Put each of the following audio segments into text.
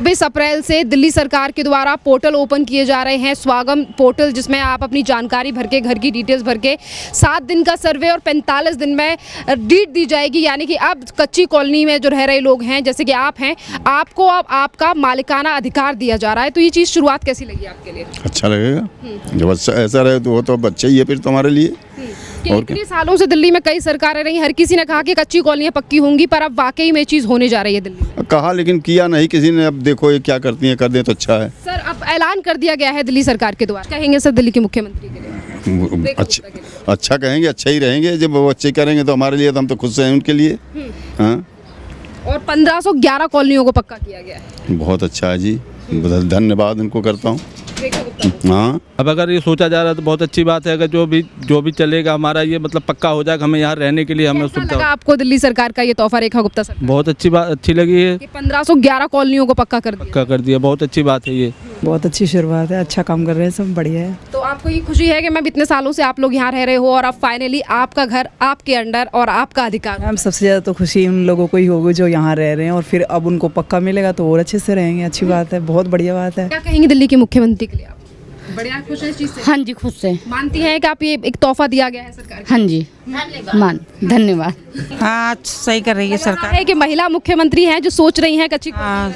24 अप्रैल से दिल्ली सरकार के द्वारा पोर्टल ओपन किए जा रहे हैं, स्वागम पोर्टल, जिसमें आप अपनी जानकारी भर के, घर की डिटेल्स भर के 7 दिन का सर्वे और 45 दिन में डीड दी जाएगी। यानी कि अब कच्ची कॉलोनी में जो रह रहे लोग हैं, जैसे कि आप हैं, आपको अब आपका मालिकाना अधिकार दिया जा रहा है। तो ये चीज़ शुरुआत कैसी लगी आपके लिए? अच्छा लगेगा जब ऐसा रहे तो वो तो बच्चे ही है फिर तुम्हारे लिए। कि इतने सालों से दिल्ली में कई सरकारें रही, हर किसी ने कहा कि कच्ची कॉलोनियाँ पक्की होंगी, पर अब वाकई में चीज़ होने जा रही है दिल्ली में। कहा लेकिन किया नहीं किसी ने। अब देखो ये क्या करती हैं, कर दें तो अच्छा है। सर अब ऐलान कर दिया गया है दिल्ली सरकार के द्वारा, कहेंगे सर दिल्ली के मुख्यमंत्री के लिए? अच्छा कहेंगे, अच्छा ही रहेंगे। जब वो अच्छे करेंगे तो हमारे लिए, तो हम तो खुश हैं उनके लिए। हाँ, और 1511 कॉलोनियों को पक्का किया गया है। बहुत अच्छा है जी, धन्यवाद उनको करता हूँ। हाँ, अब अगर ये सोचा जा रहा है तो बहुत अच्छी बात है। अगर जो भी चलेगा हमारा ये मतलब पक्का हो जाएगा, हमें यहाँ रहने के लिए हमें कैसा लगा आपको दिल्ली सरकार का ये तोहफा रेखा गुप्ता सर? बहुत अच्छी लगी है कि 1511 कॉलोनियों को पक्का कर दिया। बहुत अच्छी बात है ये। बहुत अच्छी शुरुआत है, अच्छा काम कर रहे हैं, सब बढ़िया है। तो आपको ये खुशी है कि मैम इतने सालों से आप लोग यहाँ रह रहे हो और अब फाइनली आपका घर आपके अंडर और आपका अधिकार? मैम सबसे ज़्यादा तो खुशी उन लोगों को ही होगी जो यहाँ रह रहे हैं, और फिर अब उनको पक्का मिलेगा तो और अच्छे से रहेंगे। अच्छी बात है, बहुत बढ़िया बात है। क्या कहेंगे दिल्ली के मुख्यमंत्री के लिए आप? बढ़िया खुश है इस चीज से? हाँ जी, खुश है। मानती हैं कि आप ये एक तोहफा दिया गया है सरकार? हाँ जी, धन्यवाद। हाँ, सही कर रही है सरकार। है कि महिला मुख्यमंत्री हैं जो सोच रही हैं कच्ची। हाँ,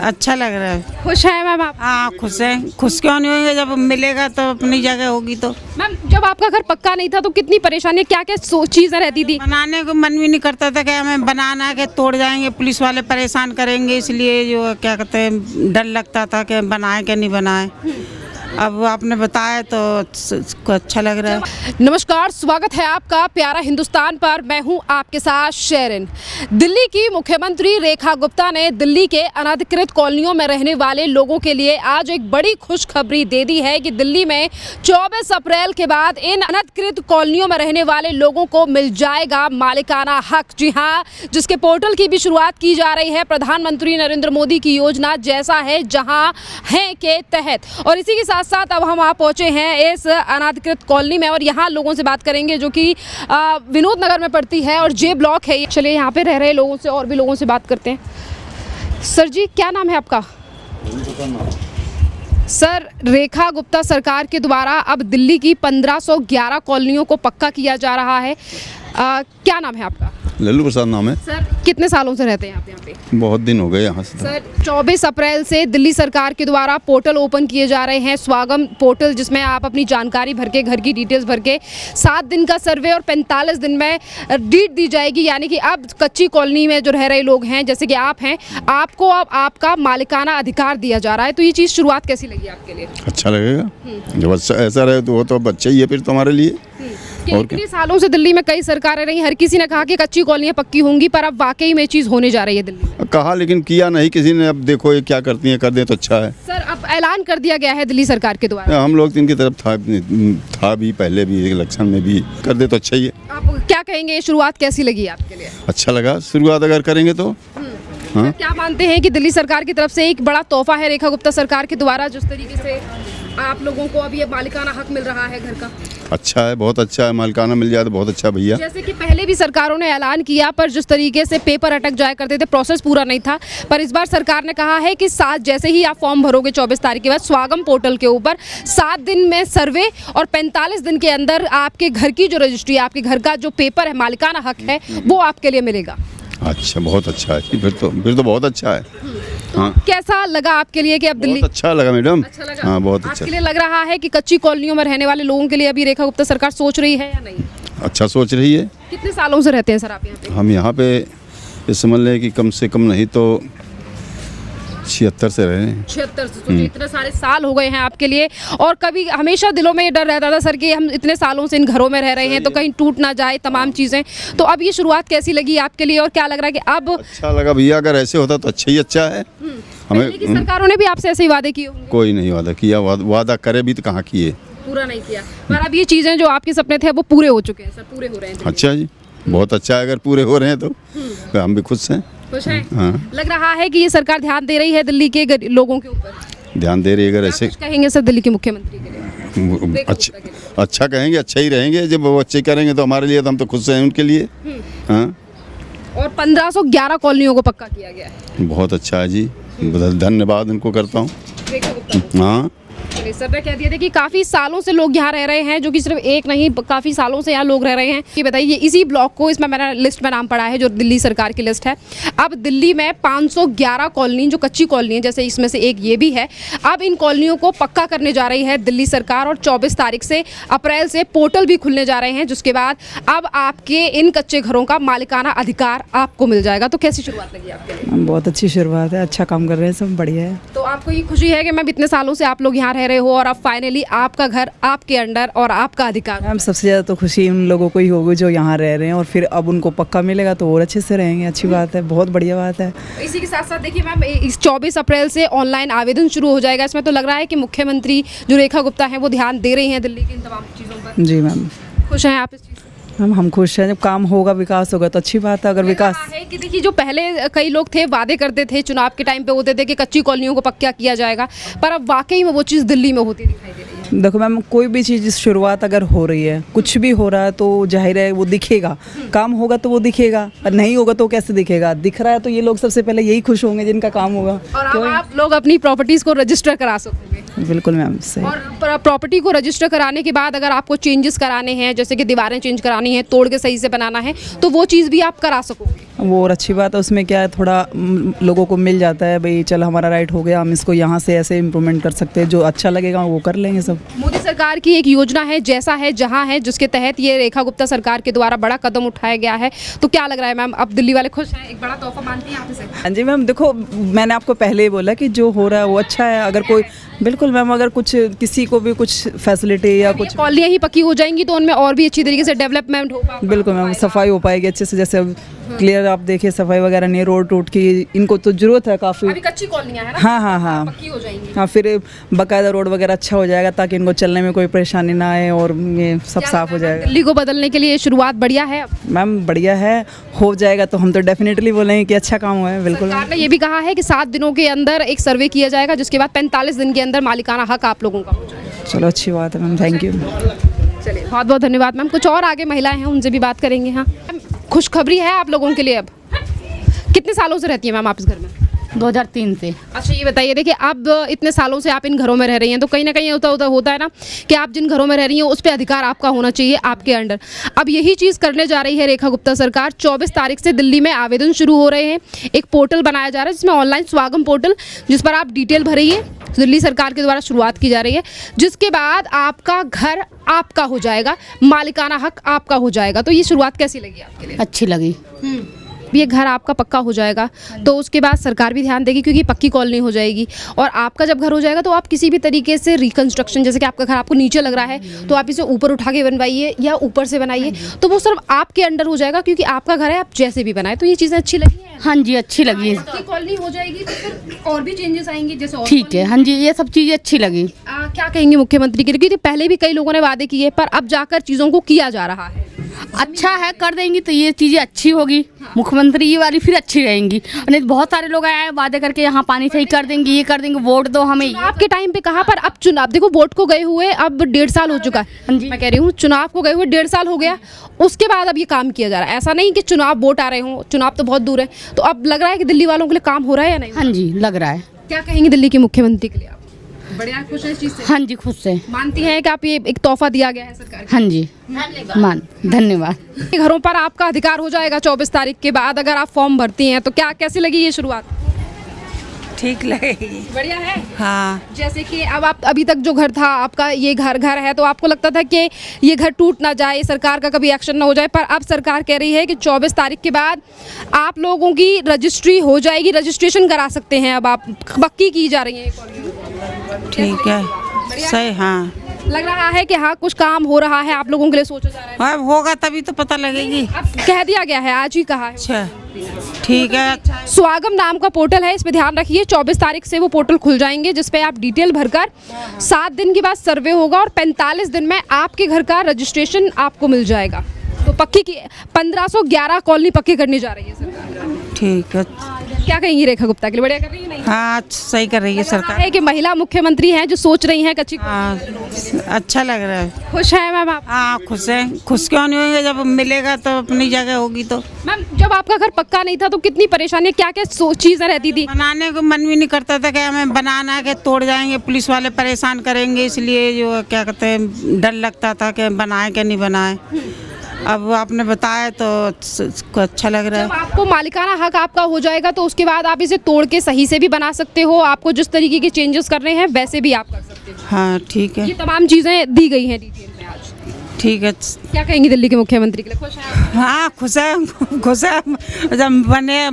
अच्छा लग रहा है। खुश है मैम आप? हाँ, खुश है। खुश क्यों नहीं होंगे, जब मिलेगा तो अपनी जगह होगी। तो मैम जब आपका घर पक्का नहीं था तो कितनी परेशानी, क्या क्या चीजें रहती थी? बनाने को मन भी नहीं करता था कि हमें बनाना है, तोड़ जाएंगे, पुलिस वाले परेशान करेंगे, इसलिए जो क्या कहते हैं, डर लगता था कि बनाए कि नहीं बनाए। अब आपने बताया तो अच्छा लग रहा है। नमस्कार, स्वागत है आपका प्यारा हिंदुस्तान पर। मैं हूं आपके साथ शेरिन। दिल्ली की मुख्यमंत्री रेखा गुप्ता ने दिल्ली के अनधिकृत कॉलोनियों में रहने वाले लोगों के लिए आज एक बड़ी खुशखबरी दे दी है कि दिल्ली में 24 अप्रैल के बाद इन अनधिकृत कॉलोनियों में रहने वाले लोगों को मिल जाएगा मालिकाना हक। जी हाँ, जिसके पोर्टल की भी शुरुआत की जा रही है प्रधानमंत्री नरेंद्र मोदी की योजना जैसा है जहाँ है के तहत। और इसी के साथ साथ अब हम आप पहुंचे हैं इस अनाधिकृत कॉलोनी में और यहाँ लोगों से बात करेंगे जो कि विनोद नगर में पड़ती है और जे ब्लॉक है। चलिए यहाँ पे रह रहे लोगों से और भी लोगों से बात करते हैं। सर जी, क्या नाम है आपका? सर, रेखा गुप्ता सरकार के द्वारा अब दिल्ली की 1511 कॉलोनियों को पक्का किया जा रहा है। क्या नाम है आपका? लल्लू प्रसाद नाम है। सर, कितने सालों से रहते हैं आप यहाँ पे? बहुत दिन हो गए यहाँ से। सर, 24 अप्रैल से दिल्ली सरकार के द्वारा पोर्टल ओपन किए जा रहे हैं, स्वागम पोर्टल, जिसमें आप अपनी जानकारी भर के, घर की डिटेल्स भर के 7 दिन का सर्वे और 45 दिन में डीड दी जाएगी। यानी कि अब कच्ची कॉलोनी में जो रह रहे लोग हैं, जैसे कि आप हैं, आपको अब आपका मालिकाना अधिकार दिया जा रहा है। तो ये चीज़ शुरुआत कैसी लगी आपके लिए? अच्छा लगेगा जब ऐसा रहे तो वो तो बच्चे ही है फिर तुम्हारे लिए। कि इतने सालों से दिल्ली में कई सरकारें रही, हर किसी ने कहा कि कच्ची कॉलोनियाँ पक्की होंगी, पर अब वाकई में चीज़ होने जा रही है दिल्ली में। कहा लेकिन किया नहीं किसी ने। अब देखो ये क्या करती हैं, कर दें तो अच्छा है। सर अब ऐलान कर दिया गया है दिल्ली सरकार के द्वारा। हम लोग तो इनकी तरफ था भी, पहले भी इलेक्शन में भी, कर दे तो अच्छा ही है। आप क्या कहेंगे, ये शुरुआत कैसी लगी आपके लिए? अच्छा लगा, शुरुआत अगर करेंगे तो। हाँ, क्या मानते हैं कि दिल्ली सरकार की तरफ से एक बड़ा तोहफा है रेखा गुप्ता सरकार के द्वारा, जिस तरीके से आप लोगों को अभी ये मालिकाना हक मिल रहा है घर का? अच्छा है, बहुत अच्छा है। मालिकाना मिल जाए तो बहुत अच्छा भैया। जैसे कि पहले भी सरकारों ने ऐलान किया, पर जिस तरीके से पेपर अटक जाया करते थे, प्रोसेस पूरा नहीं था, पर इस बार सरकार ने कहा है कि 7 जैसे ही आप फॉर्म भरोगे 24 तारीख के बाद स्वागम पोर्टल के ऊपर, 7 दिन में सर्वे और 45 दिन के अंदर आपके घर की जो रजिस्ट्री, आपके घर का जो पेपर है, मालिकाना हक है, वो आपके लिए मिलेगा। अच्छा, बहुत अच्छा है। फिर तो बहुत अच्छा है। तो हाँ, कैसा लगा आपके लिए कि अब दिल्ली? बहुत अच्छा लगा मैडम। अच्छा लगा? हाँ, बहुत अच्छा। आपके लिए लग रहा है कि कच्ची कॉलोनियों में रहने वाले लोगों के लिए अभी रेखा गुप्ता सरकार सोच रही है या नहीं? अच्छा सोच रही है। कितने सालों से रहते हैं सर आप यहाँ पे? हम यहाँ पे ये समझ लें कि कम से कम नहीं तो 76 से रहे हैं। 76 से, तो इतने सारे साल हो गए हैं आपके लिए। और कभी हमेशा दिलों में ये डर रहता था सर कि हम इतने सालों से इन घरों में रह रहे हैं तो कहीं टूट ना जाए तमाम चीज़ें। तो अब ये शुरुआत कैसी लगी आपके लिए और क्या लग रहा है कि अब? अच्छा लगा भैया, अगर ऐसे होता तो अच्छा ही अच्छा है। पहले की सरकारों ने भी आपसे ऐसे ही वादे किए होंगे? कोई नहीं वादा किया, वादा करे भी तो कहाँ किए, पूरा नहीं किया। पर अब ये चीज़ें जो आपके सपने थे वो पूरे हो चुके हैं सर, पूरे हो रहे हैं। अच्छा जी, बहुत अच्छा है। अगर पूरे हो रहे हैं तो हम भी खुश हैं। खुश हैं? हाँ, लग रहा है कि ये सरकार ध्यान दे रही है दिल्ली के लोगों के ऊपर। ध्यान दे रही है। अगर ऐसे कुछ कहेंगे सर दिल्ली के मुख्यमंत्री के लिए? अच्छा कहेंगे, अच्छा ही रहेंगे। जब वो अच्छे करेंगे तो हमारे लिए, तो हम तो खुश हैं उनके लिए। हाँ, और 1511 कॉलोनियों को पक्का किया गया है। बहुत अच्छा है जी, धन्यवाद उनको करता हूँ। हाँ, चलिए, सर ने कह दिया था कि काफ़ी सालों से लोग यहाँ रह रहे हैं, जो कि सिर्फ एक नहीं काफ़ी सालों से यहाँ लोग रह रहे हैं। ये बताइए, इसी ब्लॉक को इसमें मैंने लिस्ट में नाम पड़ा है जो दिल्ली सरकार की लिस्ट है। अब दिल्ली में 511 कॉलोनी जो कच्ची कॉलोनी है, जैसे इसमें से एक ये भी है, अब इन कॉलोनियों को पक्का करने जा रही है दिल्ली सरकार और 24 तारीख से अप्रैल से पोर्टल भी खुलने जा रहे हैं, जिसके बाद अब आपके इन कच्चे घरों का मालिकाना अधिकार आपको मिल जाएगा। तो कैसी शुरुआत लगी आपके? बहुत अच्छी शुरुआत है, अच्छा काम कर रहे हैं, सब बढ़िया है। तो आपको ये खुशी है कि मैम इतने सालों से आप लोग यहाँ रह रहे हो और अब फाइनली आपका घर आपके अंडर और आपका अधिकार? मैम सबसे ज़्यादा तो खुशी उन लोगों को ही होगी जो यहाँ रह रहे हैं, और फिर अब उनको पक्का मिलेगा तो और अच्छे से रहेंगे। अच्छी बात है, बहुत बढ़िया बात है। इसी के साथ साथ देखिए मैम, इस 24 अप्रैल से ऑनलाइन आवेदन शुरू हो जाएगा। इसमें तो लग रहा है कि मुख्यमंत्री जो रेखा गुप्ता हैं वो ध्यान दे रही हैं दिल्ली की इन तमाम चीज़ों पर। जी मैम, खुश हैं आप इस चीज़ से? हम खुश हैं। जब काम होगा, विकास होगा तो अच्छी बात है। अगर विकास है कि देखिए, जो पहले कई लोग थे वादे करते थे चुनाव के टाइम पे होते थे कि कच्ची कॉलोनियों को पक्का किया जाएगा, पर अब वाकई में वो चीज़ दिल्ली में होती दिखाई दे रही है। देखो मैम, कोई भी चीज़ शुरुआत अगर हो रही है, कुछ भी हो रहा है तो जाहिर है वो दिखेगा। काम होगा तो वो दिखेगा, और नहीं होगा तो कैसे दिखेगा? दिख रहा है तो ये लोग सबसे पहले यही खुश होंगे जिनका काम होगा। और अब आप लोग अपनी प्रॉपर्टीज़ को रजिस्टर करा सकोगे। बिल्कुल मैम, सही। और प्रॉपर्टी को रजिस्टर कराने के बाद अगर आपको चेंजेस कराने हैं, जैसे कि दीवारें चेंज करानी है, तोड़ के सही से बनाना है, तो वो चीज़ भी आप करा सकोगे। वो और अच्छी बात है। उसमें क्या है, थोड़ा लोगों को मिल जाता है, भाई चल हमारा राइट हो गया, हम इसको यहाँ से ऐसे इम्प्रूवमेंट कर सकते हैं, जो अच्छा लगेगा वो कर लेंगे सब। मोदी सरकार की एक योजना है जैसा है जहाँ है, जिसके तहत ये रेखा गुप्ता सरकार के द्वारा बड़ा कदम उठाया गया है। तो क्या लग रहा है मैम, अब दिल्ली वाले खुश हैं? एक बड़ा तोहफा मानती हैं आप इसे? हाँ जी मैम, देखो मैंने आपको पहले ही बोला कि जो हो रहा है वो अच्छा है। अगर कोई, बिल्कुल मैम, अगर कुछ किसी को भी कुछ फैसिलिटी या कुछ, कॉलोनियाँ ही पक्की हो जाएंगी तो उनमें और भी अच्छी तरीके से डेवलपमेंट होगा। बिल्कुल मैम, सफाई हो पाएगी अच्छे से। जैसे अब क्लियर आप देखिए, सफाई वगैरह नहीं, रोड टूट की, इनको तो जरूरत है काफ़ी। अभी कच्ची कॉलोनियाँ है ना? हाँ हाँ हाँ, पक्की हो जाएंगी। हाँ, फिर बाकायदा रोड वगैरह अच्छा हो जाएगा ताकि इनको चलने में कोई परेशानी ना आए, और ये सब साफ हो जाएगा। दिल्ली को बदलने के लिए शुरुआत बढ़िया है। मैम बढ़िया है, हो जाएगा तो हम तो डेफिनेटली बोलेंगे कि अच्छा काम हुआ है। बिल्कुल। सरकार ने ये भी कहा है कि 7 दिनों के अंदर एक सर्वे किया जाएगा, जिसके बाद 45 दिन के अंदर मालिकाना हक आप लोगों का हो जाएगा। चलो अच्छी बात है मैम, थैंक यू। चलिए, बहुत बहुत धन्यवाद मैम। कुछ और आगे महिलाएं हैं, उनसे भी बात करेंगे। हाँ, खुशखबरी है आप लोगों के लिए। अब कितने सालों से रहती है मैम आप इस घर में? 2003 से। अच्छा, ये बताइए, देखिए अब इतने सालों से आप इन घरों में रह रही हैं, तो कहीं ना कहीं होता है ना कि आप जिन घरों में रह रही हैं उस पर अधिकार आपका होना चाहिए, आपके अंडर। अब यही चीज़ करने जा रही है रेखा गुप्ता सरकार। 24 तारीख से दिल्ली में आवेदन शुरू हो रहे हैं। एक पोर्टल बनाया जा रहा है जिसमें ऑनलाइन स्वागम पोर्टल, जिस पर आप डिटेल भरिए। दिल्ली सरकार के द्वारा शुरुआत की जा रही है, जिसके बाद आपका घर आपका हो जाएगा, मालिकाना हक आपका हो जाएगा। तो ये शुरुआत कैसी लगी आपके लिए? अच्छी लगी। ये घर आपका पक्का हो जाएगा तो उसके बाद सरकार भी ध्यान देगी, क्योंकि पक्की कॉलोनी हो जाएगी। और आपका जब घर हो जाएगा तो आप किसी भी तरीके से रिकंस्ट्रक्शन, जैसे कि आपका घर आपको नीचे लग रहा है तो आप इसे ऊपर उठा के बनवाइए या ऊपर से बनाइए, तो वो सिर्फ आपके अंडर हो जाएगा, क्योंकि आपका घर है, आप जैसे भी बनाए। तो ये चीज़ें अच्छी लगी हैं? हाँ जी, अच्छी लगी। पक्की कॉलोनी हो जाएगी तो फिर और भी चेंजेस आएंगे, जैसे और ठीक है। हाँ जी, ये सब चीज़ें अच्छी लगी। क्या कहेंगे मुख्यमंत्री के लिए, क्योंकि पहले भी कई लोगों ने वादे किए, पर अब जाकर चीज़ों को किया जा रहा है। अच्छा है, कर देंगी तो ये चीज़ें अच्छी होगी। मुख्यमंत्री ये वाली फिर अच्छी रहेंगी। नहीं, बहुत सारे लोग आए वादे करके यहाँ पानी सही कर देंगे, ये कर देंगे, वोट दो हमें। आपके टाइम पे कहा, पर अब चुनाव देखो, वोट को गए हुए अब 1.5 साल हो चुका है। हाँ जी। मैं कह रही हूँ चुनाव को गए हुए 1.5 साल हो गया, उसके बाद अब ये काम किया जा रहा है। ऐसा नहीं कि चुनाव वोट आ रहे हों, चुनाव तो बहुत दूर है। तो अब लग रहा है कि दिल्ली वालों के लिए काम हो रहा है या नहीं? हाँ जी, लग रहा है। क्या कहेंगे दिल्ली के मुख्यमंत्री के लिए आप? बढ़िया खुश है इस चीज़ से? हाँ जी, खुश से। मानती हैं कि आप ये एक तोहफा दिया गया है सरकार? हाँ जी, धन्यवाद। घरों पर आपका अधिकार हो जाएगा 24 तारीख के बाद, अगर आप फॉर्म भरती हैं तो। क्या कैसी लगी ये शुरुआत? ठीक लगेगी। बढ़िया है। हाँ, जैसे कि अब आप अभी तक जो घर था आपका, ये घर है, तो आपको लगता था कि ये घर टूट ना जाए, सरकार का कभी एक्शन ना हो जाए, पर अब सरकार कह रही है कि 24 तारीख के बाद आप लोगों की रजिस्ट्री हो जाएगी, रजिस्ट्रेशन करा सकते हैं। अब आप पक्की की जा रही है। ठीक है, सही। हाँ, लग रहा है कि हाँ कुछ काम हो रहा है, आप लोगों के लिए सोचा जा रहा है। अब होगा तभी तो पता लगेगी। अब कह दिया गया है, आज ही कहा है। अच्छा, ठीक है। अच्छा, स्वागम नाम का पोर्टल है, इस पे ध्यान रखिए। 24 तारीख से वो पोर्टल खुल जाएंगे, जिस पे आप डिटेल भरकर 7 दिन के बाद सर्वे होगा और 45 दिन में आपके घर का रजिस्ट्रेशन आपको मिल जाएगा। तो पक्की की 1511 कॉलोनी पक्की करनी जा रही है सरकार। ठीक है। क्या कहेंगी रेखा गुप्ता के लिए, बढ़िया कर रही है नहीं? हाँ सही कर रही है लग रहा सरकार। है कि महिला मुख्यमंत्री हैं जो सोच रही हैं कच्ची। हाँ अच्छा लग रहा है। खुश है मैम आप? हाँ खुश हैं। खुश क्यों नहीं होंगे, जब मिलेगा तो अपनी जगह होगी। तो मैम जब आपका घर पक्का नहीं था तो कितनी परेशानी, क्या क्या चीजें रहती थी? बनाने को मन भी नहीं करता था कि हमें बनाना के तोड़ जाएंगे, पुलिस वाले परेशान करेंगे, इसलिए जो क्या कहते हैं डर लगता था कि बनाए कि नहीं बनाए। अब आपने बताया तो अच्छा लग रहा जब है। आपको मालिकाना हक आपका हो जाएगा तो उसके बाद आप इसे तोड़ के सही से भी बना सकते हो, आपको जिस तरीके के चेंजेस कर रहे हैं वैसे भी आप कर सकते हो। हाँ ठीक है। ये तमाम चीजें दी गई हैं डिटेल में आज। ठीक है। क्या कहेंगी दिल्ली के मुख्यमंत्री के लिए, खुश हैं आप? हाँ खुश है। खुश है। जब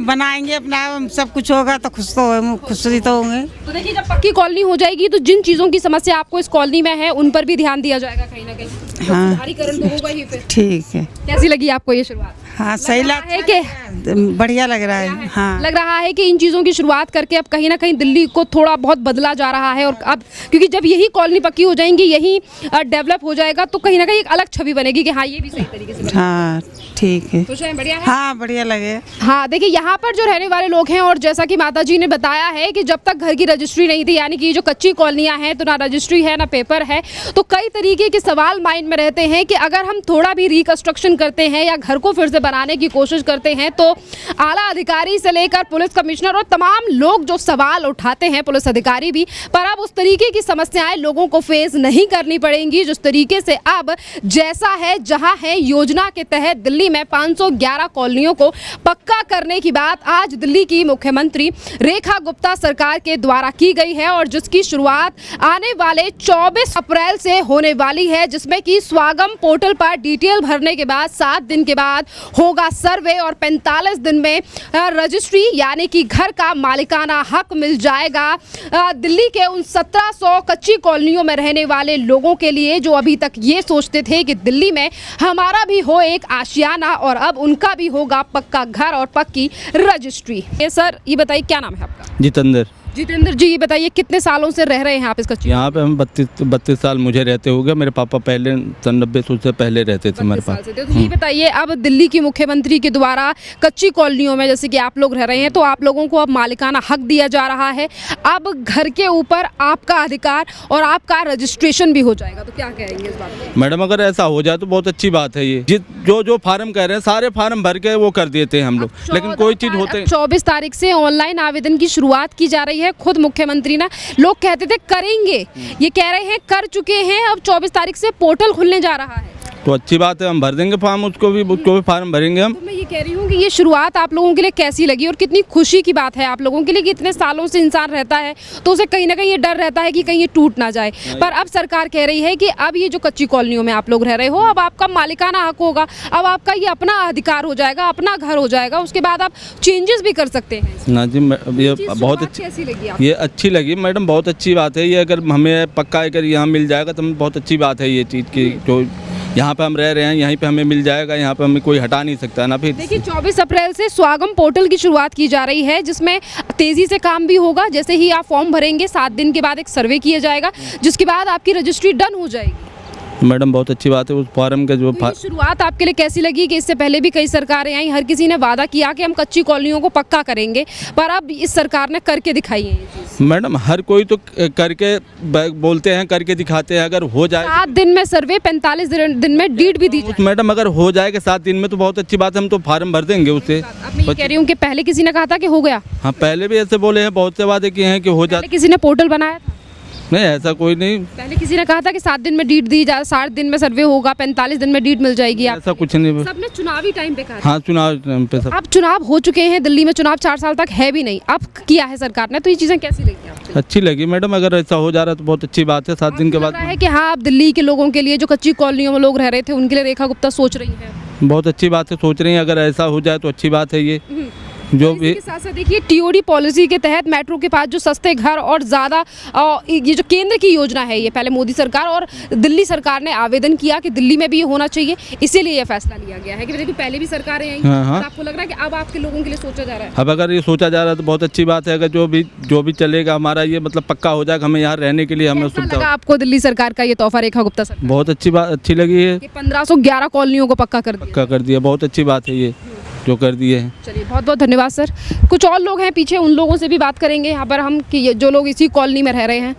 बनाएंगे अपना सब कुछ होगा तो खुश ही तो होंगे। तो देखिए जब पक्की कॉलोनी हो जाएगी तो जिन चीजों की समस्या आपको इस कॉलोनी में है उन पर भी ध्यान दिया जाएगा कहीं ना कहीं। हाँ। सुधारीकरण तो होगा ही फिर। ठीक है। कैसी लगी आपको ये शुरुआत? हाँ सही लग रहा है कि बढ़िया लग रहा है। हाँ लग रहा है कि इन चीज़ों की शुरुआत करके अब कहीं ना कहीं दिल्ली को थोड़ा बहुत बदला जा रहा है, और अब क्योंकि जब यही कॉलोनी पक्की हो जाएंगी, यही डेवलप हो जाएगा तो कहीं ना कहीं एक अलग छवि बनेगी कि हाँ ये भी सही तरीके से बनेगा। हाँ ठीक है। खुश हैं, बढ़िया है? हाँ बढ़िया लगे। हाँ देखिए यहाँ पर जो रहने वाले लोग हैं, और जैसा कि माता जी ने बताया है कि जब तक घर की रजिस्ट्री नहीं थी, यानी कि जो कच्ची कॉलोनियाँ हैं तो ना रजिस्ट्री है ना पेपर है, तो कई तरीके के सवाल माइंड में रहते हैं कि अगर हम थोड़ा भी रिकंस्ट्रक्शन करते हैं या घर को फिर से बनाने की कोशिश करते हैं तो आला अधिकारी से लेकर पुलिस कमिश्नर और तमाम लोग जो सवाल उठाते हैं, पुलिस अधिकारी भी, पर अब उस तरीके की समस्याएं लोगों को फेस नहीं करनी पड़ेंगी जिस तरीके से अब जैसा है जहां है योजना के तहत दिल्ली में 511 कॉलोनियों को पक्का करने की बात आज दिल्ली की मुख्यमंत्री रेखा गुप्ता सरकार के द्वारा की गई है, और जिसकी शुरुआत आने वाले 24 अप्रैल से होने वाली है, जिसमें कि स्वागम पोर्टल पर डिटेल भरने के बाद 7 दिन के बाद होगा सर्वे और 45 दिन में रजिस्ट्री, यानी कि घर का मालिकाना हक मिल जाएगा दिल्ली के उन 1700 कच्ची कॉलोनियों में रहने वाले लोगों के लिए जो अभी तक ये सोचते थे कि दिल्ली में हमारा भी हो एक आशियाना और अब उनका भी होगा पक्का घर और पक्की रजिस्ट्री। ये सर ये बताइए क्या नाम है आपका? जितेंद्र। जितेंद्र जी ये बताइए कितने सालों से रह रहे हैं आप इस कच्ची? यहाँ पे हम 32 साल मुझे रहते हो गए। मेरे पापा पहले 90 से पहले रहते थे हमारे पास। तो ये बताइए अब दिल्ली की मुख्यमंत्री के द्वारा कच्ची कॉलोनियों में जैसे कि आप लोग रह रहे हैं तो आप लोगों को अब मालिकाना हक दिया जा रहा है, अब घर के ऊपर आपका अधिकार और आपका रजिस्ट्रेशन भी हो जाएगा, तो क्या कहेंगे इस बात में? मैडम अगर ऐसा हो जाए तो बहुत अच्छी बात है। ये जो फार्म कह रहे हैं सारे फार्म भर के वो कर देते हैं हम लोग, लेकिन कोई चीज़ होते 24 तारीख से ऑनलाइन आवेदन की शुरुआत की जा रही है। खुद मुख्यमंत्री ना, लोग कहते थे करेंगे, ये कह रहे हैं कर चुके हैं, अब 24 तारीख से पोर्टल खुलने जा रहा है। तो अच्छी बात है, हम भर देंगे फॉर्म, उसको भी फार्म भरेंगे हम। तो मैं ये कह रही हूँ कि ये शुरुआत आप लोगों के लिए कैसी लगी और कितनी खुशी की बात है आप लोगों के लिए कि इतने सालों से इंसान रहता है तो उसे कहीं ना कहीं ये डर रहता है कि कहीं ये टूट ना जाए, पर अब सरकार कह रही है कि अब ये जो कच्ची कॉलोनियों में आप लोग रह रहे हो अब आपका मालिकाना हक होगा, अब आपका ये अपना अधिकार हो जाएगा, अपना घर हो जाएगा, उसके बाद आप चेंजेस भी कर सकते हैं। ना जी ये बहुत अच्छी, कैसी लगी आपको? ये अच्छी लगी मैडम, बहुत अच्छी बात है ये। अगर हमें पक्का अगर यहाँ मिल जाएगा तो बहुत अच्छी बात है ये चीज़ की, जो यहाँ पे हम रह रहे हैं यहीं पे हमें मिल जाएगा, यहाँ पे हमें कोई हटा नहीं सकता ना। फिर देखिए 24 अप्रैल से स्वागम पोर्टल की शुरुआत की जा रही है जिसमें तेज़ी से काम भी होगा। जैसे ही आप फॉर्म भरेंगे 7 दिन के बाद एक सर्वे किया जाएगा जिसके बाद आपकी रजिस्ट्री डन हो जाएगी। मैडम बहुत अच्छी बात है। उस फॉर्म का जो तो ये शुरुआत आपके लिए कैसी लगी कि इससे पहले भी कई सरकारें आई, हर किसी ने वादा किया कि हम कच्ची कॉलोनियों को पक्का करेंगे, पर अब इस सरकार ने करके दिखाई है ये चीज़। मैडम हर कोई तो करके बोलते हैं, करके दिखाते हैं। अगर हो जाए 7 दिन में सर्वे, 45 दिन में डीड भी दी जाए। मैडम अगर हो जाएगा 7 दिन में तो बहुत अच्छी बात है, हम तो फार्म भर देंगे उससे। अब मैं ये कह रही हूँ कि पहले किसी ने कहा था कि हो गया, हाँ पहले भी ऐसे बोले हैं, बहुत से वादे किए हैं कि हो जाए। पहले किसी ने पोर्टल बनाया था, नहीं ऐसा कोई नहीं, पहले किसी ने कहा था कि 7 दिन में डीड दी जाए, 60 दिन में सर्वे होगा, 45 दिन में डीड मिल जाएगी। आप ऐसा कुछ नहीं। सबने चुनावी टाइम पे कहा था। हाँ चुनाव पे सब अब चुनाव हो चुके हैं, दिल्ली में चुनाव 4 साल तक है भी नहीं, अब किया है सरकार ने, तो ये चीजें कैसी लगी आपको? अच्छी लगी मैडम, अगर ऐसा हो जा रहा है तो बहुत अच्छी बात है। 7 दिन के लग बाद रहा है कि हाँ अब दिल्ली के लोगों के लिए जो कच्ची कॉलोनियों में लोग रह रहे थे उनके लिए रेखा गुप्ता सोच रही है। बहुत अच्छी बात है, सोच रही हैं। अगर ऐसा हो जाए तो अच्छी बात है ये। जो इसी के साथ साथ देखिए टीओडी पॉलिसी के तहत मेट्रो के पास जो सस्ते घर और ज़्यादा ये जो केंद्र की योजना है, ये पहले मोदी सरकार और दिल्ली सरकार ने आवेदन किया कि दिल्ली में भी ये होना चाहिए, इसीलिए ये फैसला लिया गया है कि देखिए पहले भी सरकारें आई, हाँ। आपको लग रहा है कि अब आपके लोगों के लिए सोचा जा रहा है? अब अगर ये सोचा जा रहा है तो बहुत अच्छी बात है। अगर जो भी चलेगा हमारा ये मतलब पक्का हो जाएगा, हमें यहाँ रहने के लिए हमें कैसा सुविधा। लगा आपको दिल्ली सरकार का ये तोहफा रेखा गुप्ता सरकार? बहुत अच्छी बात, अच्छी लगी है। 1511 कॉलोनियों को पक्का कर दिया। पक्का कर दिया, बहुत अच्छी बात है ये। जो कर दिए हैं। चलिए बहुत बहुत धन्यवाद सर। कुछ और लोग हैं पीछे, उन लोगों से भी बात करेंगे यहाँ पर हम कि जो लोग इसी कॉलोनी में रह रहे हैं।